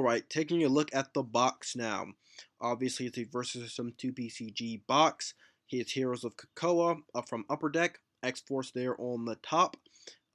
Alright, taking a look at the box now. Obviously, it's a Versus System 2PCG box. Here's Heroes of Krakoa from Upper Deck. X-Force there on the top.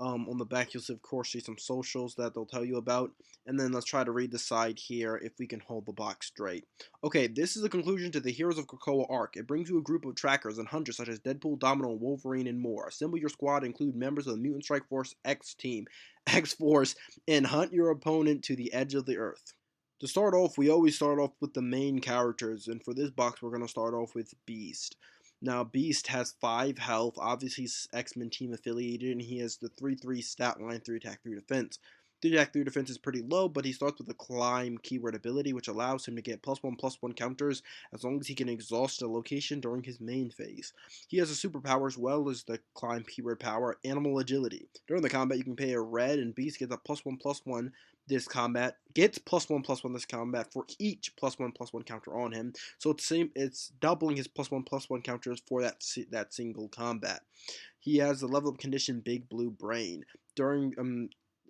On the back, you'll see, of course, some socials that they'll tell you about. And then let's try to read the side here if we can hold the box straight. Okay, this is the conclusion to the Heroes of Krakoa arc. It brings you a group of trackers and hunters such as Deadpool, Domino, Wolverine, and more. Assemble your squad, include members of the Mutant Strike Force X Team, X-Force, and hunt your opponent to the edge of the earth. To start off, we always start off with the main characters, and for this box, we're going to start off with Beast. Now, Beast has 5 health, obviously he's X-Men team affiliated, and he has the 3-3 stat line, 3 attack, 3 defense. 3 attack, 3 defense is pretty low, but he starts with a climb keyword ability, which allows him to get +1/+1 counters as long as he can exhaust a location during his main phase. He has a superpower as well as the climb keyword power, Animal Agility. During the combat, you can pay a red, and Beast gets a +1/+1 this combat, gets +1/+1 this combat for each +1/+1 counter on him. So it's doubling his +1/+1 counters for that single combat. He has the level up condition Big Blue Brain. During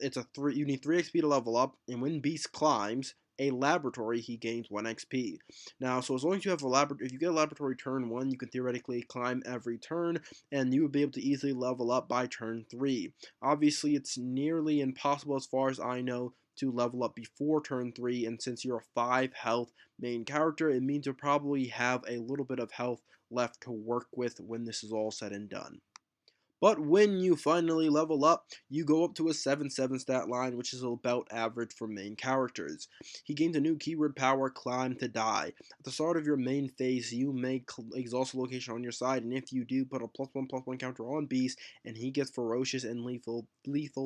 you need 3 XP to level up, and when Beast climbs a laboratory, he gains 1 XP. Now, so as long as you have if you get a laboratory turn 1, you can theoretically climb every turn, and you would be able to easily level up by turn 3. Obviously, it's nearly impossible, as far as I know, to level up before turn 3, and since you're a 5 health main character, it means you'll probably have a little bit of health left to work with when this is all said and done. But when you finally level up, you go up to a 7/7 stat line, which is about average for main characters. He gains a new keyword power, Climb to Die. At the start of your main phase, you may exhaust a location on your side, and if you do, put a +1/+1 counter on Beast, and he gets ferocious and lethal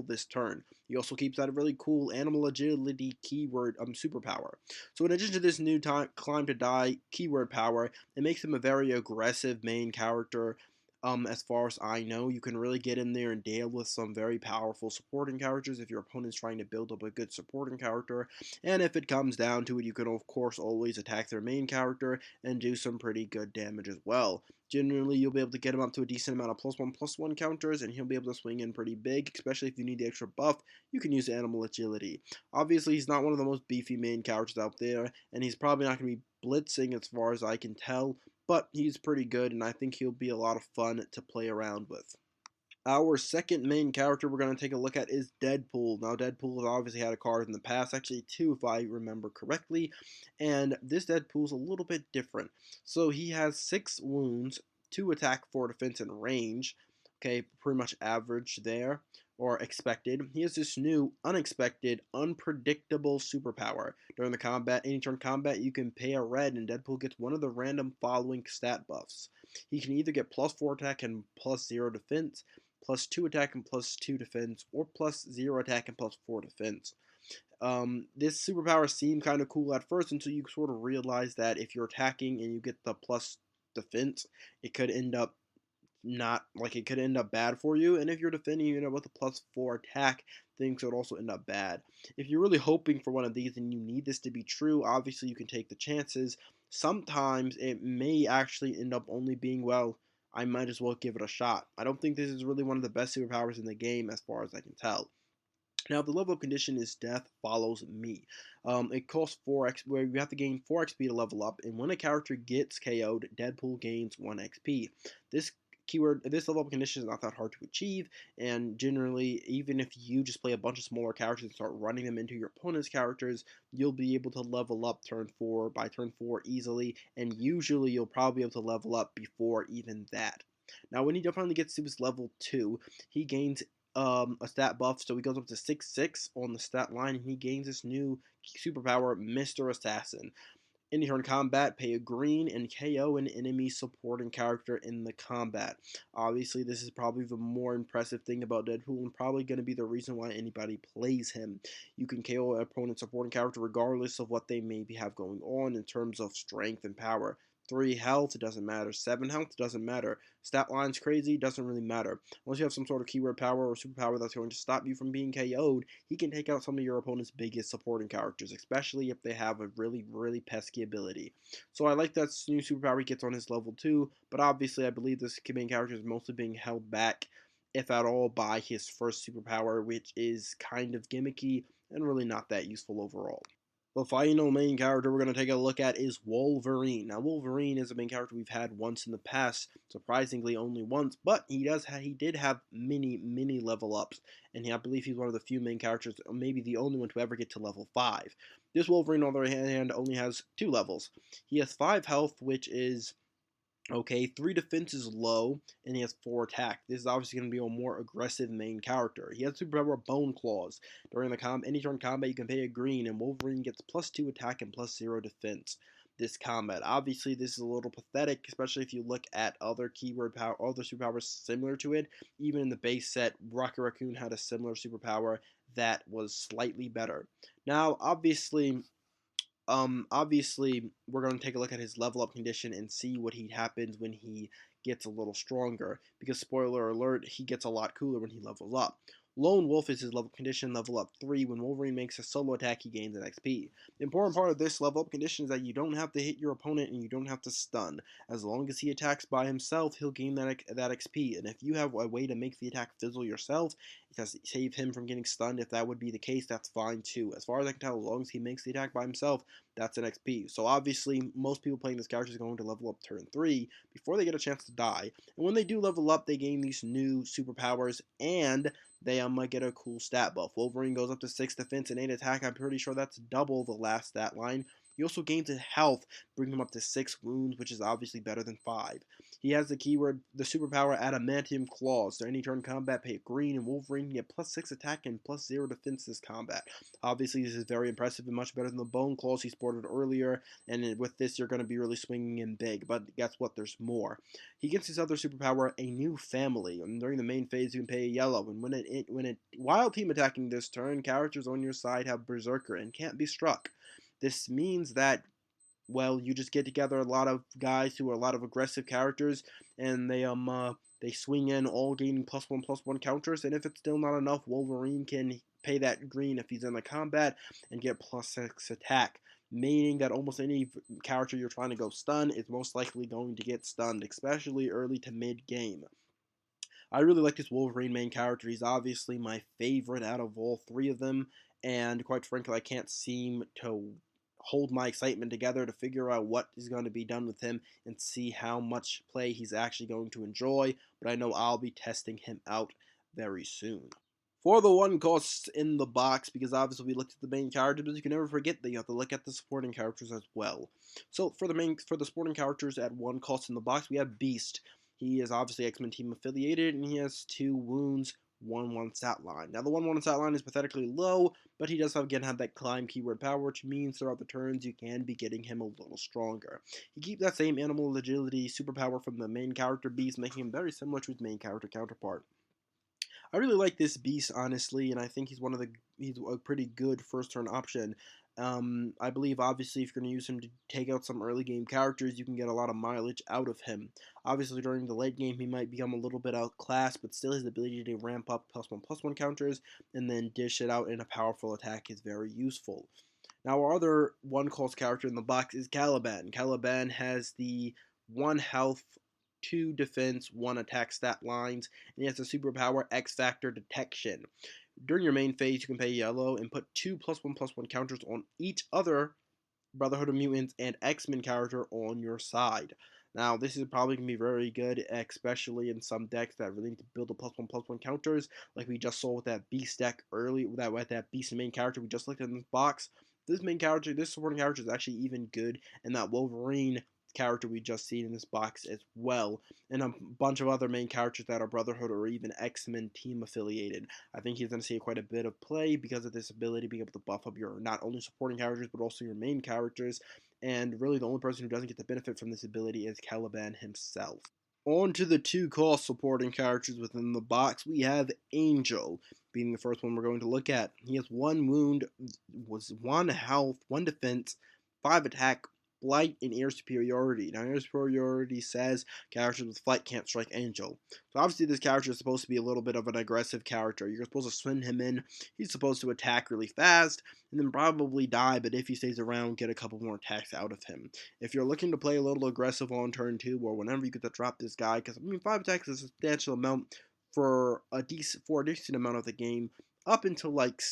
this turn. He also keeps out a really cool Animal Agility keyword superpower. So in addition to this new Climb to Die keyword power, it makes him a very aggressive main character. As far as I know, you can really get in there and deal with some very powerful supporting characters if your opponent's trying to build up a good supporting character. And if it comes down to it, you can of course always attack their main character and do some pretty good damage as well. Generally, you'll be able to get him up to a decent amount of +1/+1 counters, and he'll be able to swing in pretty big, especially if you need the extra buff. You can use Animal Agility. Obviously, he's not one of the most beefy main characters out there, and he's probably not going to be blitzing as far as I can tell, but he's pretty good, and I think he'll be a lot of fun to play around with. Our second main character we're going to take a look at is Deadpool. Now, Deadpool has obviously had a card in the past, actually 2 if I remember correctly, and this Deadpool's a little bit different. So he has 6 wounds, 2 attack, 4 defense, and range. Okay, pretty much average there, or expected. He has this new, unexpected, unpredictable superpower. During the combat, any turn combat, you can pay a red, and Deadpool gets one of the random following stat buffs. He can either get +4 attack and +0 defense, +2 attack and +2 defense, or +0 attack and +4 defense. This superpower seemed kind of cool at first until you sort of realize that if you're attacking and you get the plus defense, it could end up bad for you, and if you're defending, you know, with a +4 attack, things would also end up bad. If you're really hoping for one of these and you need this to be true, obviously you can take the chances. Sometimes it may actually end up only being, well, I might as well give it a shot. I don't think this is really one of the best superpowers in the game as far as I can tell. Now, the level up condition is Death Follows Me. It costs 4x, where you have to gain 4 XP to level up, and when a character gets KO'd, Deadpool gains 1 XP. This level up condition is not that hard to achieve, and generally, even if you just play a bunch of smaller characters and start running them into your opponent's characters, you'll be able to level up by turn 4 easily, and usually you'll probably be able to level up before even that. Now, when he finally gets to his level 2, he gains a stat buff, so he goes up to 6/6 on the stat line, and he gains this new superpower, Mr. Assassin. Any turn combat, pay a green and KO an enemy supporting character in the combat. Obviously, this is probably the more impressive thing about Deadpool, and probably going to be the reason why anybody plays him. You can KO an opponent supporting character regardless of what they maybe have going on in terms of strength and power. 3 health, it doesn't matter. 7 health, doesn't matter. Stat line's crazy, doesn't really matter. Unless you have some sort of keyword power or superpower that's going to stop you from being KO'd, he can take out some of your opponent's biggest supporting characters, especially if they have a really, really pesky ability. So I like that new superpower he gets on his level 2, but obviously I believe this main character is mostly being held back, if at all, by his first superpower, which is kind of gimmicky and really not that useful overall. The final main character we're going to take a look at is Wolverine. Now, Wolverine is a main character we've had once in the past, surprisingly only once, but he did have many level ups, and I believe he's one of the few main characters, maybe the only one to ever get to level 5. This Wolverine, on the other hand, only has 2 levels. He has 5 health, which is okay. 3 defense is low, and he has 4 attack. This is obviously going to be a more aggressive main character. He has superpower Bone Claws. During the any turn combat, you can pay a green, and Wolverine gets +2 attack and +0 defense this combat. Obviously, this is a little pathetic, especially if you look at other other superpowers similar to it. Even in the base set, Rocket Raccoon had a similar superpower that was slightly better. Now, obviously, we're going to take a look at his level up condition and see what happens when he gets a little stronger. Because, spoiler alert, he gets a lot cooler when he levels up. Lone Wolf is his level condition, level up 3. When Wolverine makes a solo attack, he gains an XP. The important part of this level up condition is that you don't have to hit your opponent and you don't have to stun. As long as he attacks by himself, he'll gain that XP. And if you have a way to make the attack fizzle yourself, to save him from getting stunned, if that would be the case, that's fine too. As far as I can tell, as long as he makes the attack by himself, that's an XP. So obviously, most people playing this character is going to level up turn 3 before they get a chance to die. And when they do level up, they gain these new superpowers, and they might get a cool stat buff. Wolverine goes up to 6 defense and 8 attack. I'm pretty sure that's double the last stat line. He also gains his health, bringing him up to 6 wounds, which is obviously better than 5. He has the superpower Adamantium Claws. So any turn combat, pay green, and Wolverine can get +6 attack and +0 defense this combat. Obviously, this is very impressive and much better than the Bone Claws he sported earlier, and with this, you're going to be really swinging in big, but guess what? There's more. He gets his other superpower, a new family, and during the main phase, you can pay a yellow, and while team attacking this turn, characters on your side have Berserker and can't be struck. This means that, well, you just get together a lot of guys who are a lot of aggressive characters, and they swing in, all gaining +1/+1 counters, and if it's still not enough, Wolverine can pay that green if he's in the combat and get +6 attack, meaning that almost any character you're trying to go stun is most likely going to get stunned, especially early to mid game. I really like this Wolverine main character. He's obviously my favorite out of all 3 of them, and quite frankly, I can't seem to hold my excitement together to figure out what is going to be done with him and see how much play he's actually going to enjoy, but I know I'll be testing him out very soon. For the 1 costs in the box, because obviously we looked at the main characters, but you can never forget that you have to look at the supporting characters as well. So for the supporting characters at 1 cost in the box, we have Beast. He is obviously X-Men team affiliated, and he has 2 wounds, 1/1 stat line. Now the 1/1 stat line is pathetically low, but he does have that climb keyword power, which means throughout the turns you can be getting him a little stronger. He keeps that same animal agility superpower from the main character Beast, making him very similar to his main character counterpart. I really like this Beast, honestly, and I think he's a pretty good first turn option. I believe, obviously, if you're going to use him to take out some early game characters, you can get a lot of mileage out of him. Obviously, during the late game, he might become a little bit outclassed, but still his ability to ramp up +1/+1 counters and then dish it out in a powerful attack is very useful. Now, our other 1 cost character in the box is Caliban. Caliban has the 1 health, 2 defense, 1 attack stat lines, and he has the superpower X Factor Detection. During your main phase, you can pay yellow and put 2 +1/+1 counters on each other Brotherhood of Mutants and X-Men character on your side. Now, this is probably going to be very good, especially in some decks that really need to build the +1/+1 counters, like we just saw with that Beast deck early, with that Beast main character we just looked at in this box. This supporting character is actually even good, and that Wolverine character we just seen in this box as well, and a bunch of other main characters that are Brotherhood or even X-Men team affiliated. I think he's going to see quite a bit of play because of this ability, being able to buff up your not only supporting characters but also your main characters, and really the only person who doesn't get the benefit from this ability is Caliban himself. On to the 2 cost supporting characters within the box, we have Angel, being the first one we're going to look at. He has 1 wound, 1 health, 1 defense, 5 attack, flight, and air superiority. Now, air superiority says characters with flight can't strike Angel. So obviously this character is supposed to be a little bit of an aggressive character. You're supposed to swing him in. He's supposed to attack really fast and then probably die, but if he stays around, get a couple more attacks out of him. If you're looking to play a little aggressive on turn 2 or whenever you get to drop this guy, because 5 attacks is a substantial amount for a decent amount of the game, up until like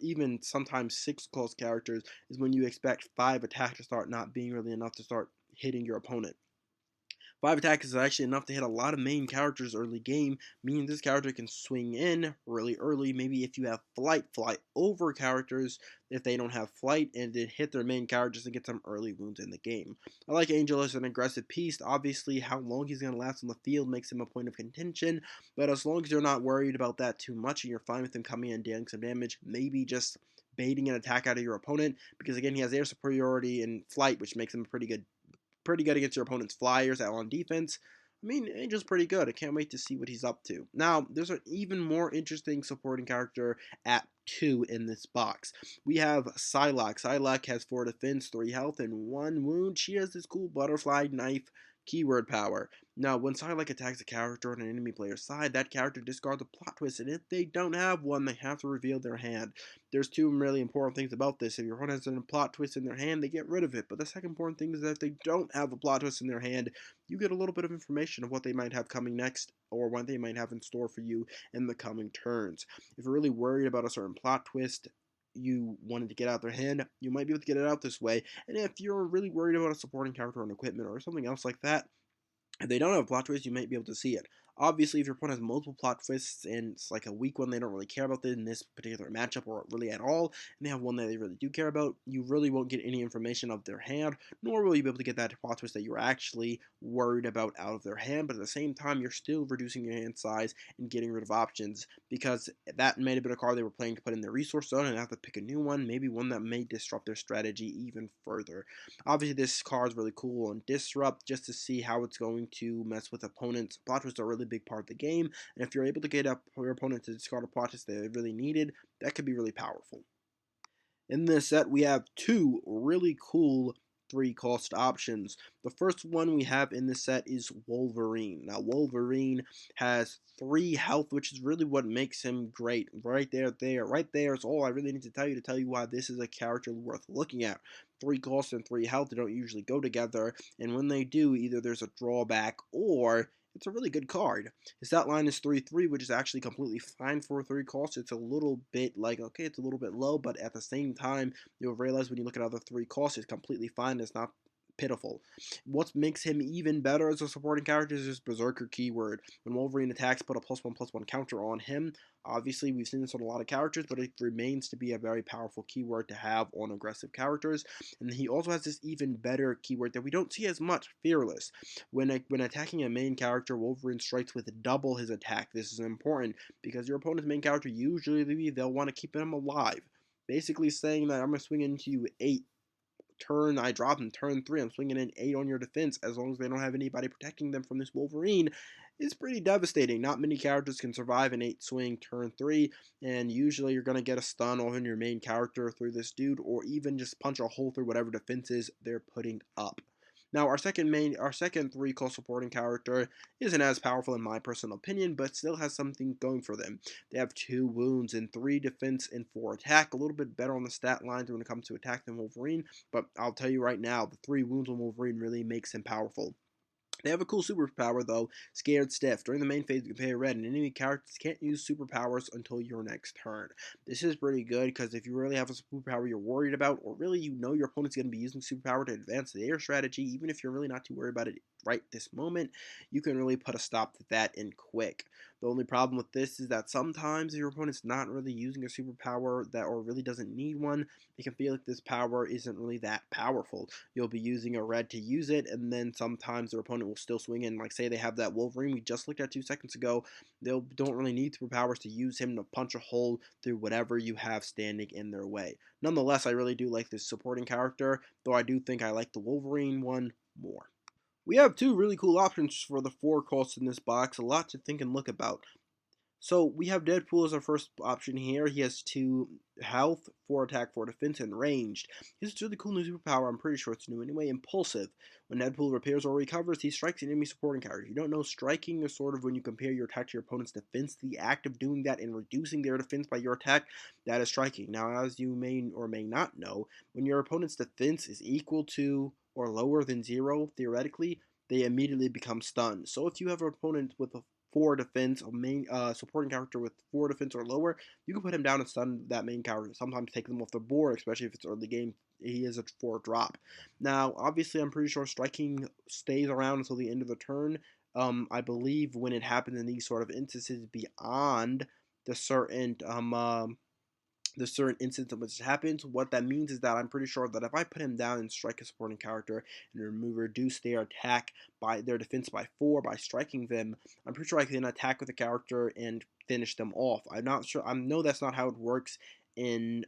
even sometimes 6 close characters is when you expect 5 attack to start not being really enough to start hitting your opponent. 5 attack is actually enough to hit a lot of main characters early game, meaning this character can swing in really early. Maybe if you have flight, fly over characters if they don't have flight, and then hit their main characters and get some early wounds in the game. I like Angel as an aggressive piece. Obviously, how long he's going to last on the field makes him a point of contention, but as long as you're not worried about that too much and you're fine with him coming in and dealing some damage, maybe just baiting an attack out of your opponent, because again, he has air superiority and flight, which makes him a pretty good against your opponent's flyers out on defense. I mean, Angel's pretty good. I can't wait to see what he's up to. Now, there's an even more interesting supporting character at 2 in this box. We have Psylocke. Psylocke has 4 defense, 3 health, and 1 wound. She has this cool butterfly knife keyword power. Now, when Psylocke attacks a character on an enemy player's side, that character discards a plot twist, and if they don't have one, they have to reveal their hand. There's 2 really important things about this. If your opponent has a plot twist in their hand, they get rid of it. But the second important thing is that if they don't have a plot twist in their hand, you get a little bit of information of what they might have coming next, or what they might have in store for you in the coming turns. If you're really worried about a certain plot twist, you wanted to get out their hand, you might be able to get it out this way. And if you're really worried about a supporting character on equipment or something else like that, if they don't have a plot twist, you might be able to see it. Obviously, if your opponent has multiple plot twists and it's like a weak one they don't really care about in this particular matchup or really at all, and they have one that they really do care about, you really won't get any information of their hand, nor will you be able to get that plot twist that you're actually worried about out of their hand, but at the same time, you're still reducing your hand size and getting rid of options, because that may have been a card they were planning to put in their resource zone and have to pick a new one, maybe one that may disrupt their strategy even further. Obviously, this card is really cool on Disrupt, just to see how it's going to mess with opponents. Plot twists are a really big part of the game, and if you're able to get up your opponent to discard a plot twist that they really needed, that could be really powerful. In this set, we have 2 really cool 3-cost options. The first one we have in this set is Wolverine. Now, Wolverine has 3 health, which is really what makes him great. Right there is all I really need to tell you why this is a character worth looking at. 3 costs and 3 health, they don't usually go together, and when they do, either there's a drawback or it's a really good card. His stat line is 3-3, which is actually completely fine for 3 costs. It's a little bit like, okay, it's a little bit low, but at the same time, you'll realize when you look at other 3 costs, it's completely fine. It's not pitiful. What makes him even better as a supporting character is his Berserker keyword. When Wolverine attacks, put a +1/+1 counter on him. Obviously, we've seen this on a lot of characters, but it remains to be a very powerful keyword to have on aggressive characters. And he also has this even better keyword that we don't see as much, Fearless. When attacking a main character, Wolverine strikes with double his attack. This is important because your opponent's main character, usually they'll want to keep him alive. Basically saying that I'm going to swing into you 8 turn, I drop in turn 3, I'm swinging in 8 on your defense as long as they don't have anybody protecting them from this Wolverine, is pretty devastating. Not many characters can survive an 8 swing turn 3, and usually you're going to get a stun on your main character through this dude, or even just punch a hole through whatever defenses they're putting up. Now, our second 3-cost supporting character isn't as powerful in my personal opinion, but still has something going for them. They have 2 wounds and 3 defense and 4 attack, a little bit better on the stat lines when it comes to attack than Wolverine, but I'll tell you right now, the 3 wounds on Wolverine really makes him powerful. They have a cool superpower though, Scared Stiff. During the main phase, you can pay red, and enemy characters can't use superpowers until your next turn. This is pretty good because if you really have a superpower you're worried about, or really you know your opponent's going to be using superpower to advance their strategy, even if you're really not too worried about it right this moment, you can really put a stop to that in quick. The only problem with this is that sometimes if your opponent's not really using a superpower that or really doesn't need one, they can feel like this power isn't really that powerful. You'll be using a red to use it, and then sometimes their opponent will still swing in. Like say they have that Wolverine we just looked at 2 seconds ago, they don't really need superpowers to use him to punch a hole through whatever you have standing in their way. Nonetheless, I really do like this supporting character, though I do think I like the Wolverine one more. We have 2 really cool options for the 4 costs in this box, a lot to think and look about. So we have Deadpool as our first option here. He has 2 health, 4 attack, 4 defense, and ranged. He has a really cool new superpower, I'm pretty sure it's new anyway, Impulsive. When Deadpool repairs or recovers, he strikes an enemy supporting character. You don't know, striking is sort of when you compare your attack to your opponent's defense. The act of doing that and reducing their defense by your attack, that is striking. Now, as you may or may not know, when your opponent's defense is equal to or lower than 0, theoretically, they immediately become stunned. So if you have an opponent with a 4 defense, a main supporting character with 4 defense or lower, you can put him down and stun that main character. Sometimes take them off the board, especially if it's early game. He is a 4 drop. Now, obviously, I'm pretty sure striking stays around until the end of the turn. I believe when it happens in these sort of instances beyond the certain instance in which it happens. What that means is that I'm pretty sure that if I put him down and strike a supporting character and reduce their attack by their defense by 4 by striking them, I'm pretty sure I can attack with the character and finish them off. I'm not sure. I know that's not how it works in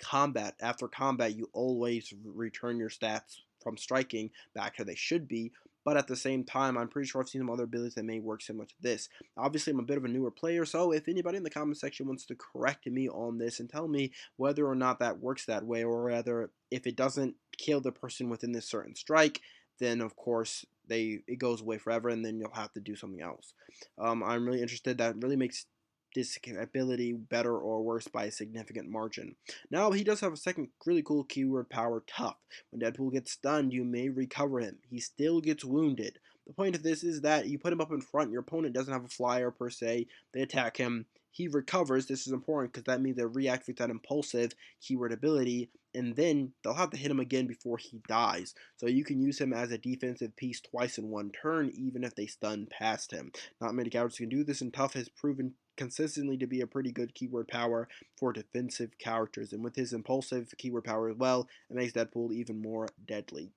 combat. After combat, you always return your stats from striking back to they should be. But at the same time, I'm pretty sure I've seen some other abilities that may work similar to this. Obviously, I'm a bit of a newer player, so if anybody in the comment section wants to correct me on this and tell me whether or not that works that way, or rather, if it doesn't kill the person within this certain strike, then of course it goes away forever, and then you'll have to do something else. I'm really interested. That really makes this ability better or worse by a significant margin. Now, he does have a second really cool keyword power, tough. When Deadpool gets stunned, you may recover him. He still gets wounded. The point of this is that you put him up in front, your opponent doesn't have a flyer per se, they attack him, he recovers. This is important because that means they reactivate that impulsive keyword ability, and then they'll have to hit him again before he dies. So you can use him as a defensive piece twice in one turn, even if they stun past him. Not many characters can do this, and Tough has proven consistently to be a pretty good keyword power for defensive characters. And with his impulsive keyword power as well, it makes Deadpool even more deadly.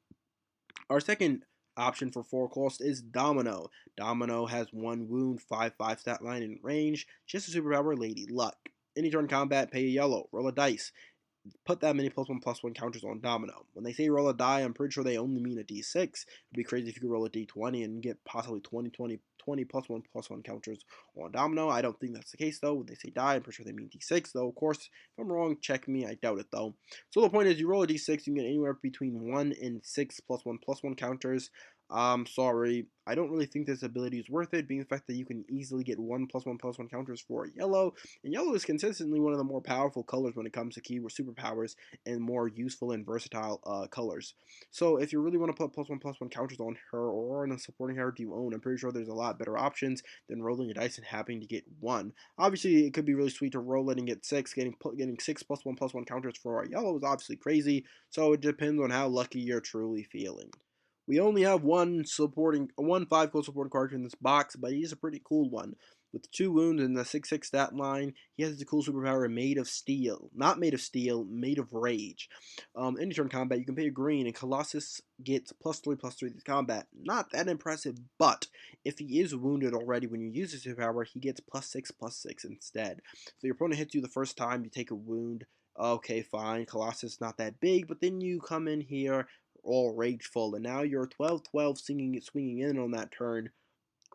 Our second option for 4 cost is Domino. Domino has 1 wound, 5/5 stat line in range. She has a superpower, Lady Luck. Any turn combat, pay a yellow, roll a dice. Put that many +1/+1 counters on Domino. When they say roll a die, I'm pretty sure they only mean a d6. It'd be crazy if you could roll a d20 and get possibly 20 +1/+1 counters on Domino. I don't think that's the case, though. When they say die, I'm pretty sure they mean d6, though. Of course, if I'm wrong, check me. I doubt it, though. So the point is, you roll a d6, you can get anywhere between 1 and 6 +1/+1 counters. Sorry, I don't really think this ability is worth it, being the fact that you can easily get 1 +1/+1 counters for yellow, and yellow is consistently one of the more powerful colors when it comes to keyword superpowers and more useful and versatile colors. So if you really want to put +1/+1 counters on her or on a supporting character you own, I'm pretty sure there's a lot better options than rolling a dice and having to get 1. Obviously, it could be really sweet to roll it and get 6. Getting 6 +1/+1 counters for yellow is obviously crazy, so it depends on how lucky you're truly feeling. We only have one 5-cost supporting character in this box, but he's a pretty cool one. With 2 wounds and the 6/6 stat line, he has the cool superpower Made of Steel. Not Made of Steel, Made of Rage. Any turn combat, you can pay a green, and Colossus gets +3/+3 to combat. Not that impressive, but if he is wounded already when you use his superpower, he gets +6/+6 instead. So your opponent hits you the first time, you take a wound. Okay, fine, Colossus not that big, but then you come in here all rageful, and now you're 12/12 swinging in on that turn,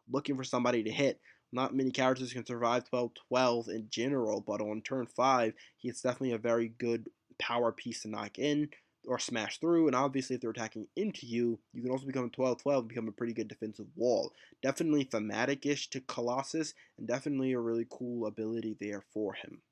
looking for somebody to hit. Not many characters can survive 12/12 in general, but on turn 5, it's definitely a very good power piece to knock in or smash through, and obviously if they're attacking into you, you can also become 12/12 and become a pretty good defensive wall. Definitely thematic-ish to Colossus, and definitely a really cool ability there for him.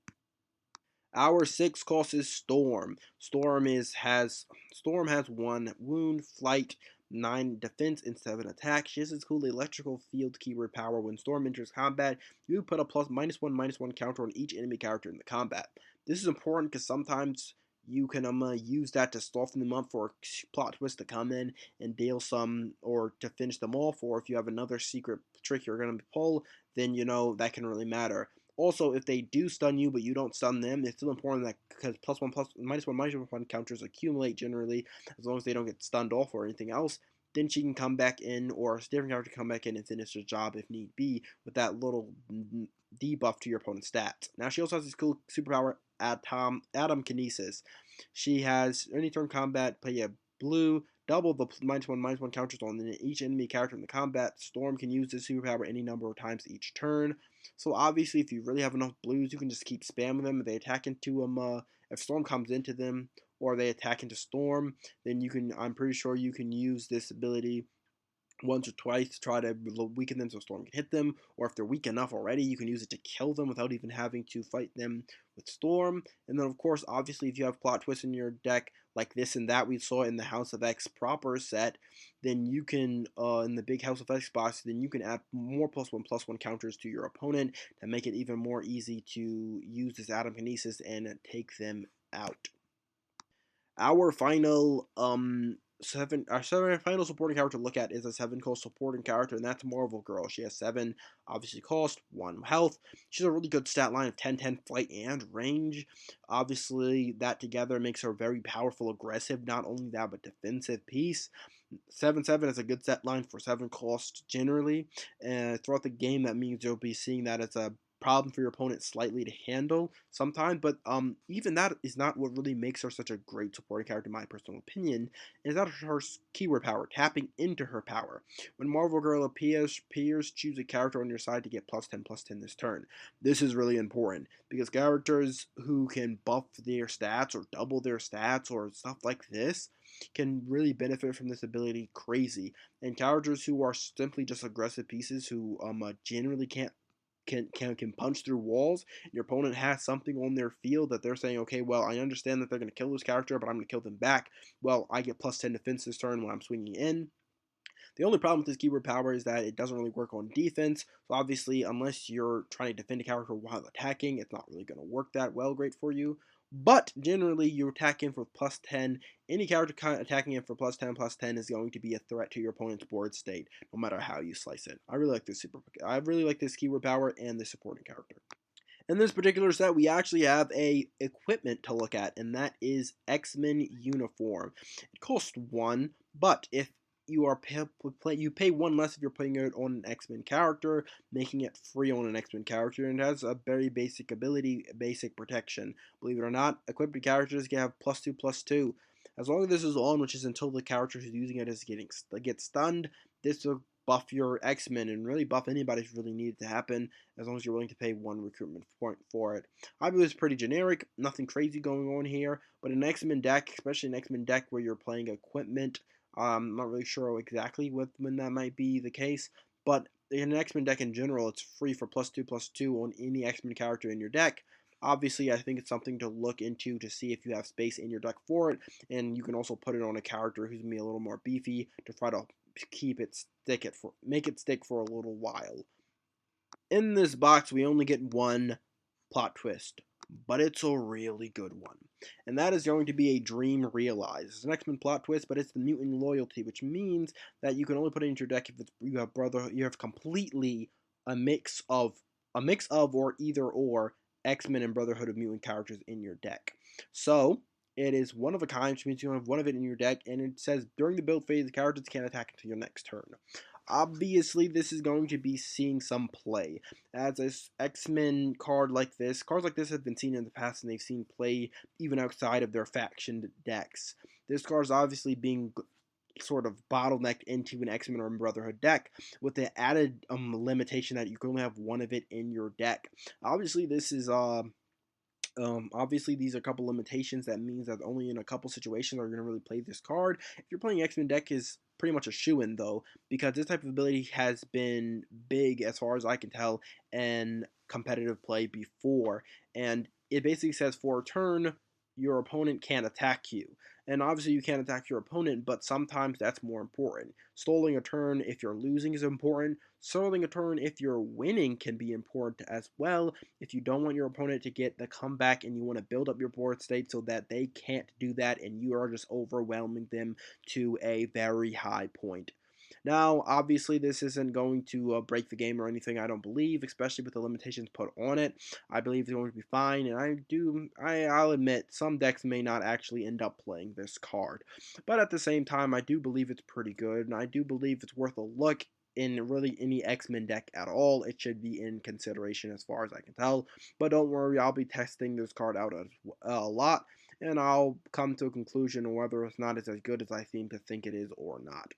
Our 6 cost is Storm. Storm has 1 wound, flight, 9 defense, and 7 attack. She has this cool electrical field keyword power. When Storm enters combat, you put a +1/-1 counter on each enemy character in the combat. This is important because sometimes you can use that to soften them up for a plot twist to come in and deal some, or to finish them off, or if you have another secret trick you're going to pull, then that can really matter. Also, if they do stun you but you don't stun them, it's still important that, because +1/+1 counters accumulate generally, as long as they don't get stunned off or anything else, then she can come back in, or a different character come back in and finish the job if need be, with that little debuff to your opponent's stats. Now, she also has this cool superpower, Atom Kinesis. She has any turn combat, play a blue, double the -1/-1 counters on each enemy character in the combat. Storm can use this superpower any number of times each turn. So obviously, if you really have enough blues, you can just keep spamming them. If they attack into them, if Storm comes into them, or they attack into Storm, then I'm pretty sure you can use this ability once or twice to try to weaken them so Storm can hit them, or if they're weak enough already, you can use it to kill them without even having to fight them with Storm. And then, of course, obviously, if you have plot twists in your deck like this and that we saw in the House of X proper set, then you can, in the big House of X box, then you can add more +1/+1 counters to your opponent to make it even more easy to use this Atom Kinesis and take them out. Our final our final supporting character to look at is a 7 cost supporting character, and that's Marvel Girl. She has 7 obviously cost, 1 health. She's a really good stat line of 10/10 flight and range. Obviously, that together makes her very powerful, aggressive. Not only that, but defensive piece. 7/7 is a good set line for 7 cost generally, and throughout the game, that means you'll be seeing that as a problem for your opponent slightly to handle sometimes, but even that is not what really makes her such a great supporting character in my personal opinion, is that her keyword power, tapping into her power. When Marvel Girl appears, choose a character on your side to get +10/+10 this turn. This is really important, because characters who can buff their stats or double their stats or stuff like this can really benefit from this ability crazy, and characters who are simply just aggressive pieces who generally can punch through walls. Your opponent has something on their field that they're saying, okay, well, I understand that they're going to kill this character, but I'm going to kill them back. Well, I get +10 defense this turn when I'm swinging in. The only problem with this keyword power is that it doesn't really work on defense. So obviously, unless you're trying to defend a character while attacking, it's not really going to work that well great for you. But generally, you attack in for +10. Any character attacking in for +10/+10 is going to be a threat to your opponent's board state, no matter how you slice it. I really like this keyword power and this supporting character. In this particular set, we actually have a equipment to look at, and that is XMen Uniform. It costs 1, but if you pay 1 less if you're playing it on an X-Men character, making it free on an X-Men character, and it has a very basic ability, basic protection. Believe it or not, equipped characters can have +2/+2. As long as this is on, which is until the character who's using it gets stunned, this will buff your X-Men and really buff anybody if really needed to happen, as long as you're willing to pay 1 recruitment point for it. I believe it's pretty generic, nothing crazy going on here, but an X-Men deck, especially an X-Men deck where you're playing equipment, I'm not really sure exactly when that might be the case, but in an X-Men deck in general, it's free for +2/+2 on any X-Men character in your deck. Obviously, I think it's something to look into to see if you have space in your deck for it, and you can also put it on a character who's going to be a little more beefy to try to make it stick for a little while. In this box, we only get 1 plot twist, but it's a really good one. And that is going to be a dream realized. It's an X-Men plot twist, but it's the Mutant Loyalty, which means that you can only put it into your deck if you have completely a mix of or either or X-Men and Brotherhood of Mutant characters in your deck. So it is one of a kind, which means you have one of it in your deck, and it says during the build phase, the characters can't attack until your next turn. Obviously, this is going to be seeing some play. As a X-Men card like this, cards like this have been seen in the past, and they've seen play even outside of their faction decks. This card is obviously being sort of bottlenecked into an X-Men or Brotherhood deck, with the added limitation that you can only have one of it in your deck. Obviously, this is obviously, these are a couple limitations. That means that only in a couple situations are you going to really play this card. If you're playing X-Men deck, is pretty much a shoo-in, though, because this type of ability has been big, as far as I can tell, in competitive play before. And it basically says for a turn, your opponent can't attack you. And obviously you can't attack your opponent, but sometimes that's more important. Stalling a turn if you're losing is important. Stalling a turn if you're winning can be important as well. If you don't want your opponent to get the comeback and you want to build up your board state so that they can't do that and you are just overwhelming them to a very high point. Now, obviously, this isn't going to break the game or anything, I don't believe, especially with the limitations put on it. I believe it's going to be fine, and I'll admit, some decks may not actually end up playing this card. But at the same time, I do believe it's pretty good, and I do believe it's worth a look in really any X-Men deck at all. It should be in consideration as far as I can tell. But don't worry, I'll be testing this card out a lot, and I'll come to a conclusion on whether or not it's as good as I seem to think it is or not.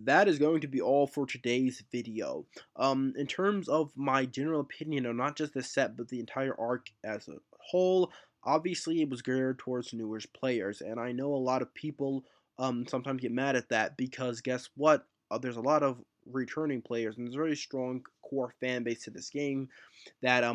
That is going to be all for today's video. In terms of my general opinion on not just this set, but the entire arc as a whole, obviously it was geared towards newer players, and I know a lot of people sometimes get mad at that because guess what? there's a lot of returning players, and there's a very strong core fan base to this game that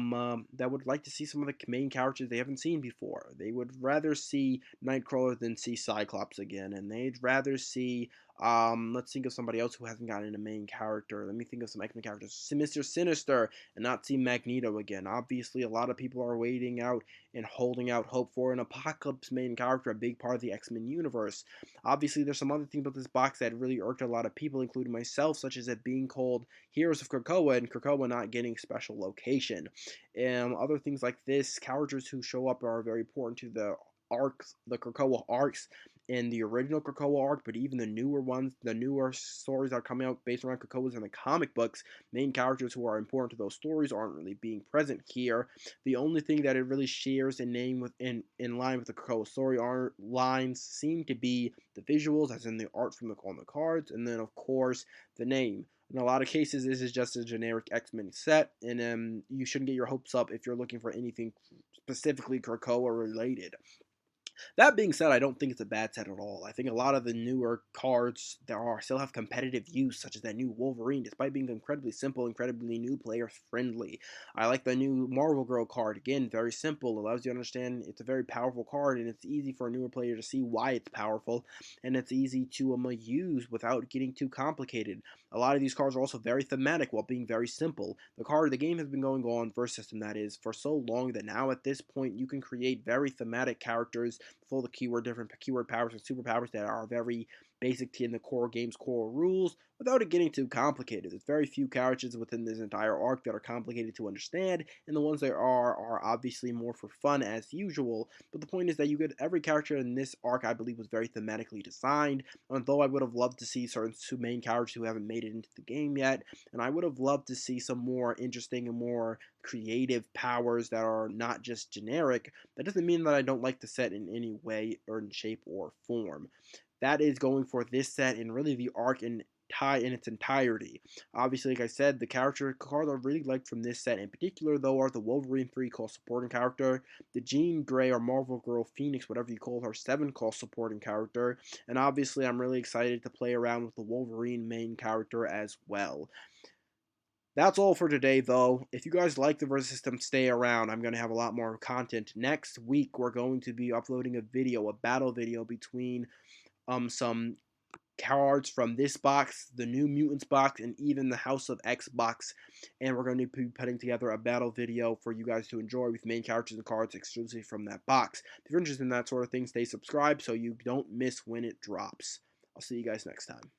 would like to see some of the main characters they haven't seen before. They would rather see Nightcrawler than see Cyclops again, and they'd rather see let's think of somebody else who hasn't gotten a main character. Let me think of some X-Men characters. Mr. Sinister, and not see Magneto again. Obviously, a lot of people are waiting out and holding out hope for an Apocalypse main character, a big part of the X-Men universe. Obviously, there's some other things about this box that really irked a lot of people, including myself, such as it being called Heroes of Krakoa and Krakoa not getting special location. Other things like this, characters who show up are very important to the arcs, the Krakoa arcs in the original Krakoa arc, but even the newer ones, the newer stories that are coming out based around Krakoa's in the comic books, main characters who are important to those stories aren't really being present here. The only thing that it really shares in name with in line with the Krakoa story art lines seem to be the visuals, as in the art from on the cards, and then of course the name. In a lot of cases, this is just a generic X-Men set, and you shouldn't get your hopes up if you're looking for anything specifically Krakoa related. That being said, I don't think it's a bad set at all. I think a lot of the newer cards there are still have competitive use, such as that new Wolverine, despite being incredibly simple, incredibly new player friendly. I like the new Marvel Girl card. Again, very simple, allows you to understand it's a very powerful card, and it's easy for a newer player to see why it's powerful, and it's easy to use without getting too complicated. A lot of these cards are also very thematic while being very simple. The game has been going on, verse system that is, for so long that now at this point you can create very thematic characters full of different keyword powers and superpowers that are very basic to in the core game's core rules without it getting too complicated. There's very few characters within this entire arc that are complicated to understand, and the ones that are obviously more for fun as usual. But the point is that you get every character in this arc, I believe, was very thematically designed, although I would have loved to see certain two main characters who haven't made it into the game yet, and I would have loved to see some more interesting and more creative powers that are not just generic. That doesn't mean that I don't like the set in any way or in shape or form. That is going for this set and really the arc in its entirety. Obviously, like I said, the character cards I really like from this set in particular, though, are the Wolverine 3 call supporting character, the Jean Grey or Marvel Girl Phoenix, whatever you call her, 7 call supporting character, and obviously I'm really excited to play around with the Wolverine main character as well. That's all for today, though. If you guys like the versus system, stay around. I'm going to have a lot more content. Next week, we're going to be uploading a battle video between some cards from this box, the New Mutants box, and even the House of X box. And we're going to be putting together a battle video for you guys to enjoy with main characters and cards exclusively from that box. If you're interested in that sort of thing, stay subscribed so you don't miss when it drops. I'll see you guys next time.